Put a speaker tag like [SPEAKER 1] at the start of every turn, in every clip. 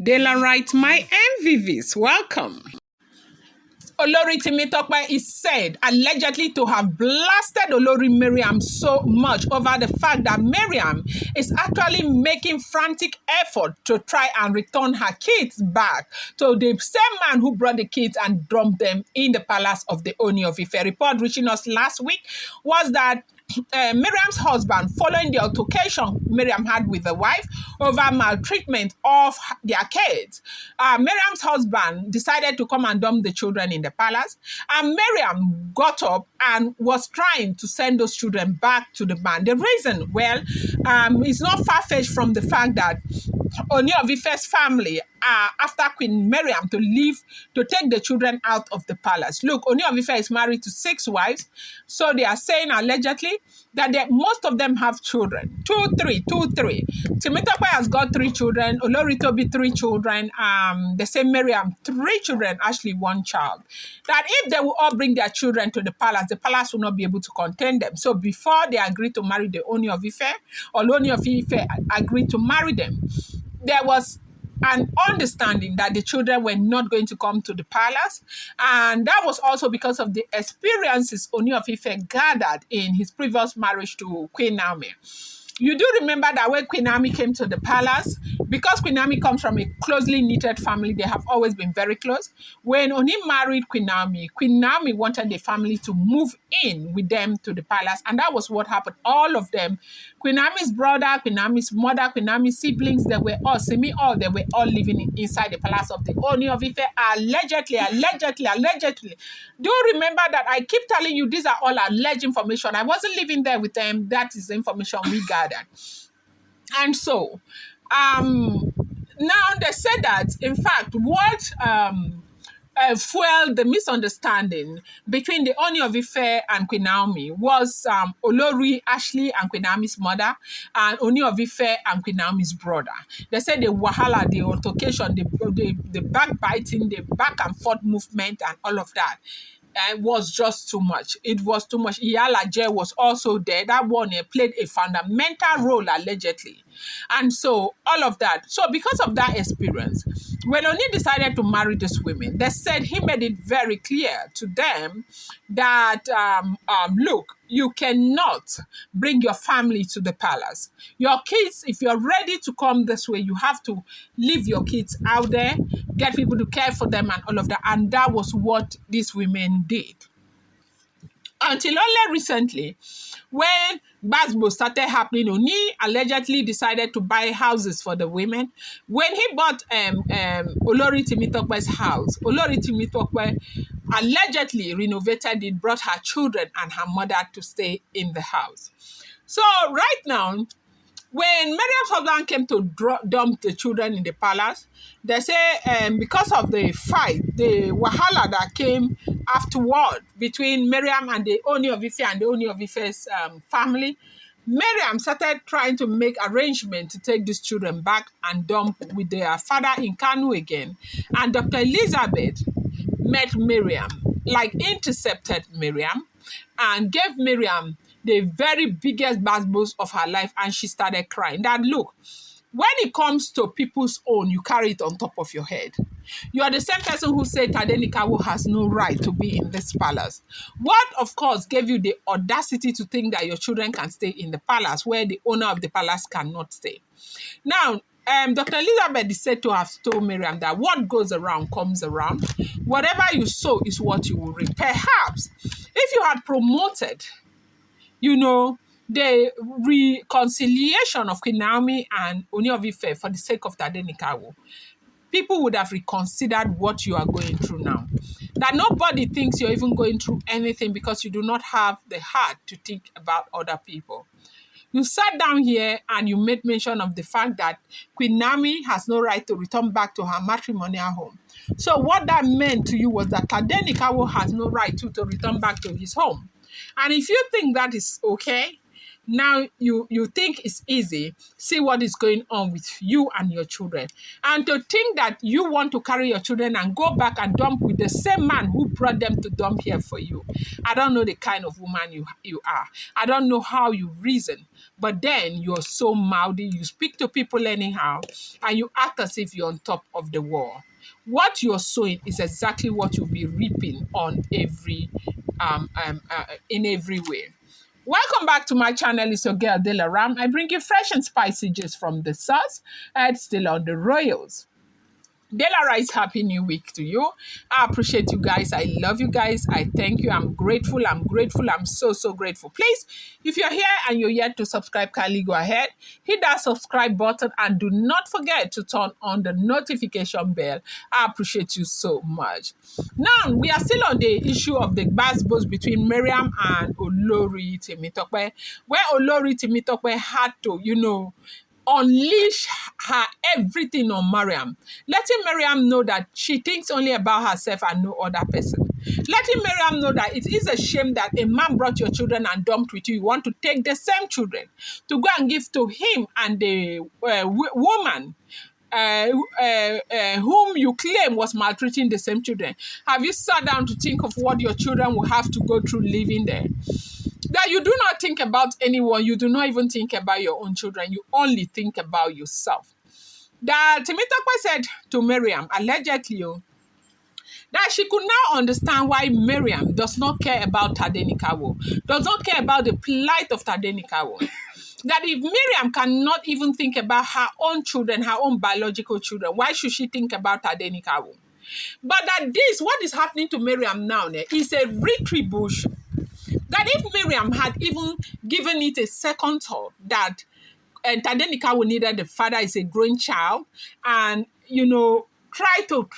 [SPEAKER 1] Daylight, my MVVs, welcome. Olori Temitope is said allegedly to have blasted Olori Mariam so much over the fact that Mariam is actually making frantic effort to try and return her kids back to the same man who brought the kids and dumped them in the palace of the Ooni of Ife. A report reaching us last week was that Mariam's husband, following the altercation Mariam had with the wife over maltreatment of their kids, Mariam's husband decided to come and dump the children in the palace. And Mariam got up and was trying to send those children back to the man. The reason, well, it's not far-fetched from the fact that Ooni of Ife's family, after Queen Mariam to leave, to take the children out of the palace. Look, Ooni of Ife is married to 6 wives, so they are saying allegedly that most of them have children. 2, 3. Temitope has got 3 children, Olori Toby 3 children, the same Mariam 3 children, actually 1 child. That if they will all bring their children to the palace will not be able to contain them. So before they agreed to marry the Ooni of Ife, or Ooni of Ife agreed to marry them, there was an understanding that the children were not going to come to the palace. And that was also because of the experiences Ooni of Ife gathered in his previous marriage to Queen Naomi. You do remember that when Queen Naomi came to the palace, because Queen Naomi comes from a closely knitted family, they have always been very close. When Ooni married Queen Naomi wanted the family to move in with them to the palace. And that was what happened. All of them, Queen Naomi's brother, Queen Naomi's mother, Queen Naomi's siblings, they were all living inside the palace of the Ooni of Ife, allegedly. Do remember that I keep telling you these are all alleged information. I wasn't living there with them. That is the information we gathered. And so, now they said that, in fact, what fueled the misunderstanding between the Ooni of Ife and Queen Naomi was Olori Ashley and Queen Naomi's mother, and Ooni of Ife and Queen Naomi's brother. They said the wahala, the altercation, the backbiting, the back and forth movement, and all of that. Was just too much. It was too much. Iyalaje was also there. That one played a fundamental role, allegedly. And so, all of that. So, because of that experience, when Ooni decided to marry these women, they said he made it very clear to them that, look, you cannot bring your family to the palace. Your kids, if you're ready to come this way, you have to leave your kids out there, get people to care for them and all of that. And that was what these women did. Until only recently, when Basbo started happening, Ooni allegedly decided to buy houses for the women. When he bought Olori Temitope's house, Olori Temitope allegedly renovated it, brought her children and her mother to stay in the house. So right now, when Mariam's husband came to dump the children in the palace, they say because of the fight, the wahala that came afterward between Mariam and the Ooni of Ife and the Ooni of Ife's family, Mariam started trying to make arrangements to take these children back and dump with their father in Kanu again. And Dr. Elizabeth met Mariam, intercepted Mariam, and gave Mariam the very biggest bad boost of her life, and she started crying. That look, when it comes to people's own, you carry it on top of your head. You are the same person who said Tadenikawo has no right to be in this palace. What, of course, gave you the audacity to think that your children can stay in the palace where the owner of the palace cannot stay? Now, Dr. Elizabeth is said to have told Mariam that what goes around comes around. Whatever you sow is what you will reap. Perhaps if you had promoted the reconciliation of Queen Naomi and Ooni of Ife for the sake of Tadenikawo, people would have reconsidered what you are going through now. That nobody thinks you're even going through anything because you do not have the heart to think about other people. You sat down here and you made mention of the fact that Queen Naomi has no right to return back to her matrimonial home. So what that meant to you was that Tadenikawo has no right to return back to his home. And if you think that is okay, now you think it's easy. See what is going on with you and your children. And to think that you want to carry your children and go back and dump with the same man who brought them to dump here for you. I don't know the kind of woman you are. I don't know how you reason. But then you're so mouthy. You speak to people anyhow. And you act as if you're on top of the world. What you're sowing is exactly what you'll be reaping on in every way. Welcome back to my channel. It's your girl Dela Ram. I bring you fresh and spicy gist from the source. It's still on the royals. Dela Rice, happy new week to you. I appreciate you guys. I love you guys. I thank you. I'm grateful. I'm so grateful. Please, if you're here and you're yet to subscribe, kindly go ahead, hit that subscribe button, and do not forget to turn on the notification bell. I appreciate you so much. Now, we are still on the issue of the buzz between Mariam and Olori Temitope, where Olori Temitope had to, unleash her everything on Mariam, letting Mariam know that she thinks only about herself and no other person. Letting Mariam know that it is a shame that a man brought your children and dumped with you. You want to take the same children to go and give to him and the woman whom you claim was maltreating the same children. Have you sat down to think of what your children will have to go through living there? That you do not think about anyone. You do not even think about your own children. You only think about yourself. That Temitope said to Mariam, allegedly, that she could now understand why Mariam does not care about Tadenikawo, does not care about the plight of Tadenikawo. That if Mariam cannot even think about her own children, her own biological children, why should she think about Tadenikawo? But that what is happening to Mariam now, is a retribution. That if Mariam had even given it a second thought, that Tadenikawo needed the father is a grown child, and, try to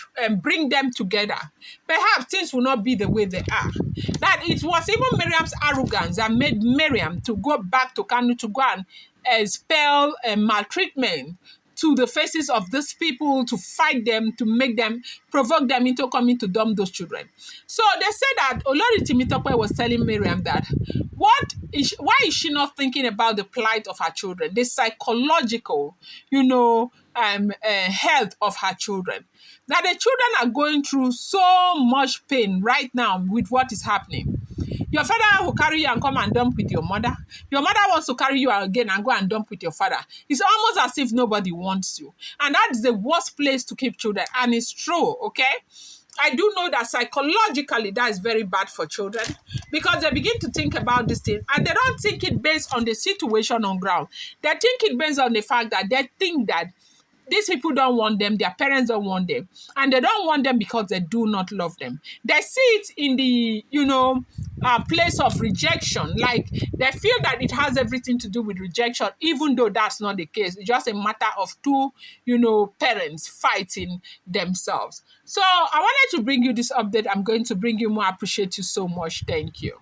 [SPEAKER 1] bring them together, perhaps things will not be the way they are. That it was even Mariam's arrogance that made Mariam to go back to Kanu to go and expel maltreatment to the faces of these people, to fight them, to make them, provoke them into coming to dump those children. So they said that Olori Temitope was telling Mariam that why is she not thinking about the plight of her children, the psychological, health of her children. That the children are going through so much pain right now with what is happening. Your father will carry you and come and dump with your mother. Your mother wants to carry you again and go and dump with your father. It's almost as if nobody wants you. And that's the worst place to keep children. And it's true, okay? I do know that psychologically that is very bad for children, because they begin to think about this thing and they don't think it based on the situation on ground. They think it based on the fact that they think that these people don't want them, their parents don't want them, and they don't want them because they do not love them. They see it in the, place of rejection. Like they feel that it has everything to do with rejection, even though that's not the case. It's just a matter of two, parents fighting themselves. So I wanted to bring you this update. I'm going to bring you more. I appreciate you so much. Thank you.